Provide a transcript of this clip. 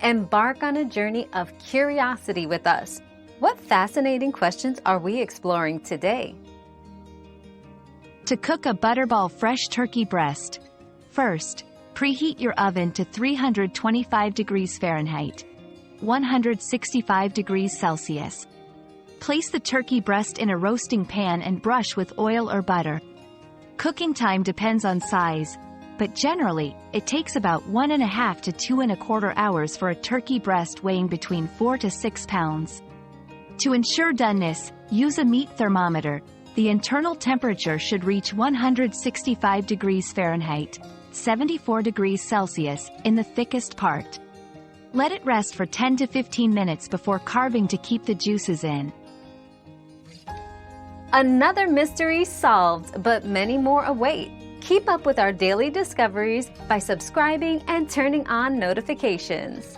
Embark on a journey of curiosity with us. What fascinating questions are we exploring today? To cook a Butterball fresh turkey breast. First, preheat your oven to 325 degrees Fahrenheit, 165 degrees Celsius. Place the turkey breast in a roasting pan and brush with oil or butter. Cooking time depends on size, but generally, it takes about 1.5 to 2.25 hours for a turkey breast weighing between 4 to 6 pounds. To ensure doneness, use a meat thermometer. The internal temperature should reach 165 degrees Fahrenheit, 74 degrees Celsius, in the thickest part. Let it rest for 10 to 15 minutes before carving to keep the juices in. Another mystery solved, but many more await. Keep up with our daily discoveries by subscribing and turning on notifications.